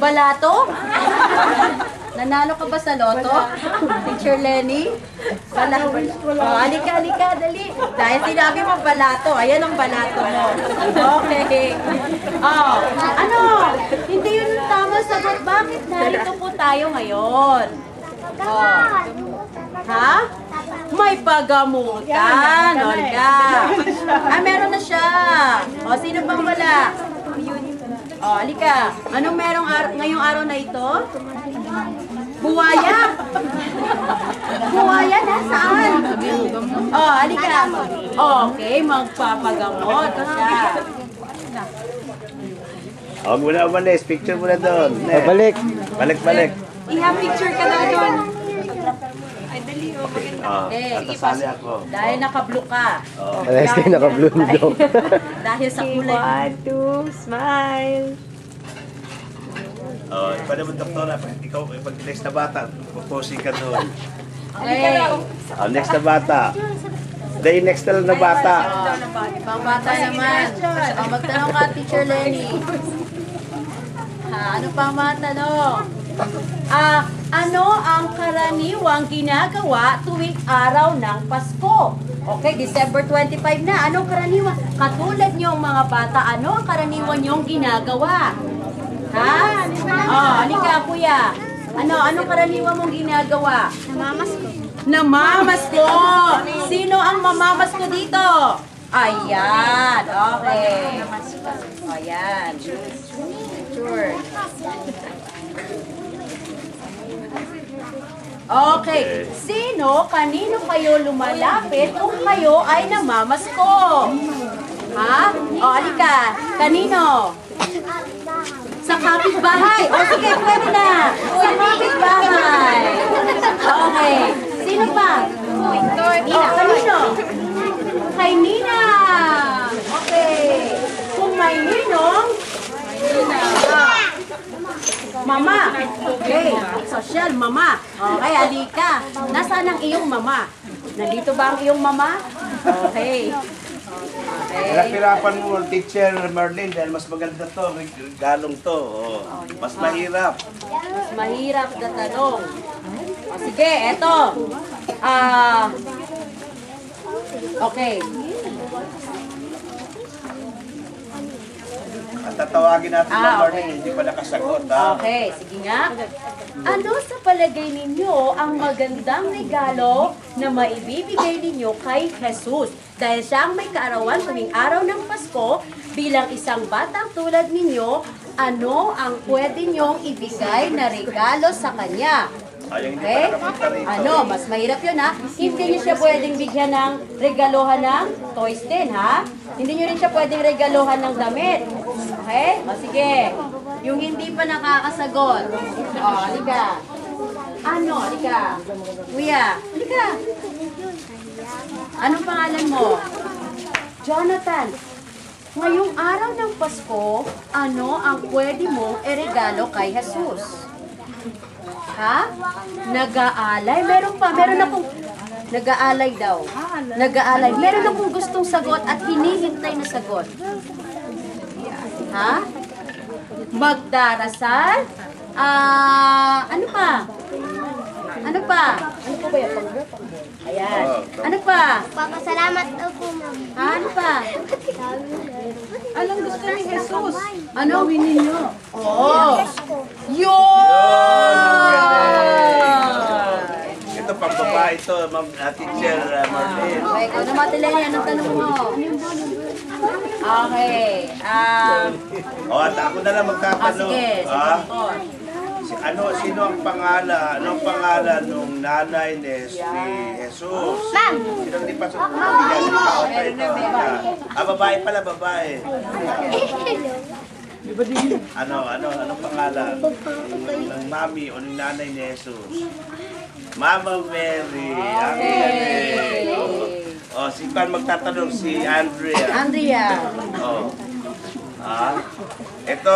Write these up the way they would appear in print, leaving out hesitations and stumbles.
Balato? Nanalo ka ba sa loto? Teacher Lenny? Balato. Oh, alika, dali. Dahil sinabi mo balato, ayan ang balato mo. Okay. Oh, ano? Hindi yun ang tamang sagot. Bakit narito po tayo ngayon? Oh. Ha? May pagamutan, Olga. Ah, meron na siya. O, sino pang wala? O, alika. Anong merong ngayong araw na ito? Buwaya. Buwaya, nasaan? O, alika. Okay, magpapagamot siya. Huwag mo na umalis. Picture mo na doon. Balik. Balik. Iha-picture ka na doon. Tatasali ako. Dahil naka-blue ka. Alas kayo naka-blue daw. Dahil sa kulay. 1, 2, smile. Pwede mo, doktora, ikaw, pag next na bata, puposing ka doon. Okay. Next na bata. Dahil next na lang na bata. Pang bata naman. Magtanong ka, Teacher Lenny. Ano pang mga tanong? Ano ang karaniwang ginagawa tuwing araw ng Pasko? Okay, December 25 na. Anong karaniwan? Katulad niyong mga bata, ano ang karaniwan niyong ginagawa? Ha? Halika, kuya. Anong karaniwan mong ginagawa? Namamasko. Namamasko! Sino ang mamamasko dito? Ayan, okay. Ayan. Sure. Okay. Kanino kayo lumalapit kung kayo ay namamasko? Ha? Alika. Kanino? Sa kapitbahay. Sige, pwede na. Sa kapitbahay. Okay. Sino pa? Kanino? Kay Nina. Okay. Kung may ninong, Mama. Okay. Social, mama. Okay, alika. Nasaan ang iyong mama? Nandito ba ang iyong mama? Okay. Hirap-hirapan mo, Teacher Marlene, dahil mas maganda to, galong to. Mas mahirap. Mas mahirap na tanong. Sige, eto. Okay. At tatawagin natin ng Okay. Marlene, hindi pa nakasagot. Ha? Okay, sige nga. Ano sa palagay ninyo ang magandang regalo na maibibigay ninyo kay Jesus? Dahil siya ang may kaarawan tuwing araw ng Pasko, bilang isang batang tulad ninyo, ano ang pwede nyong ibigay na regalo sa Kanya? Okay? Mas mahirap yun ha. Hindi niyo siya pwedeng bigyan ng regalohan ng toys din ha. Hindi niyo rin siya pwedeng regalohan ng damit. Okay? Sige. Yung hindi pa nakakasagot. Halika. Halika. Kuya, halika. Anong pangalan mo? Jonathan. Ngayong araw ng Pasko, ano ang pwede mong iregalo kay Jesus? Ha? Nag-aalay? Meron akong nag-aalay daw. Nag-aalay. Meron akong gustong sagot at hinihintay na sagot. Ha? Magdarasal? Ano pa? Ano pa? Ano pa ba yan? Ayan. Ano pa? Papasalamat ako, ma'am. Ano pa? Anong gusto ni Jesus? Ano? Gawin ninyo. Yun! Ito, pang babae ito, Teacher Marlene. Okay, ikaw naman, Tilene. Anong tanong mo? Okay. At ako na lang magtatanong. Sige. Sino ang pangalan? Anong pangalan nung nanay ni Jesus? Ma'am! Sino hindi pa sa babae pala, babae. Anong pangalan? Ng mami o ng nanay ni Jesus? Mama Mary. Si Pan magtatanong, si Andrea. Ito,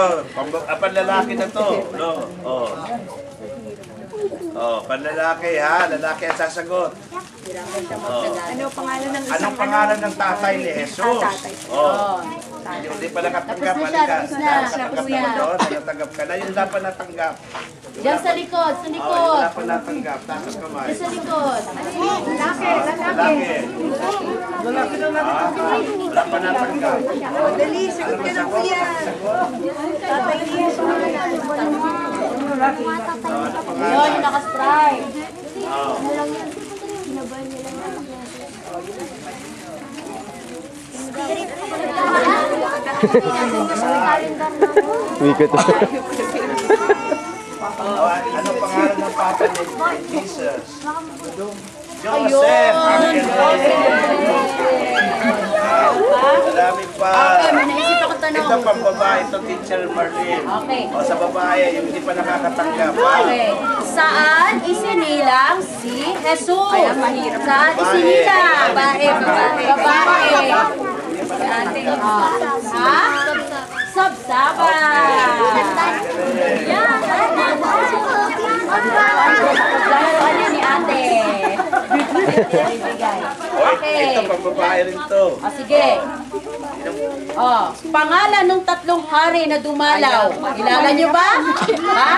panlalaki na to. Panlalaki ha, lalaki ang sasagot. Ano pangalan ng Anong pangalan ng tatay ni Jesus? Hindi pa nakatanggap. Tapos na siya, Halika. tapos na. Nakatanggap Tapos na na. doon. Natanggap ka na. Yung dapat natanggap. Diyan sa likod, sa Oh, yung likod. dapat natanggap. Taas ang kamay. Diyan sa likod. Lalaki. Wala pa natanggap. Dali, sagot ka na kuya. Yun, yung naka-strike. Wika to. Ano pangalan ng papa ni Jesus? Ayun. Joseph. Marami pa. Okay, may naisip ako tanong. Ito pang babae, ito Teacher Marlene. Okay. O sa babae, yung hindi pa nakakatanggap. Okay. Saan isinilang si Jesus? Kaya mahirap. Saan isinilang? Babae. Babae. Ha? Sabsaba. Yan. Laruan niya ni ate. Okay. Ito pang babae rin to. O, sige. Oh, pangalan ng tatlong hari na dumalaw. Kilala niyo ba? Ha?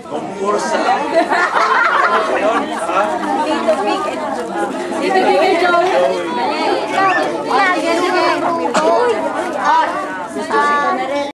Kumpursa.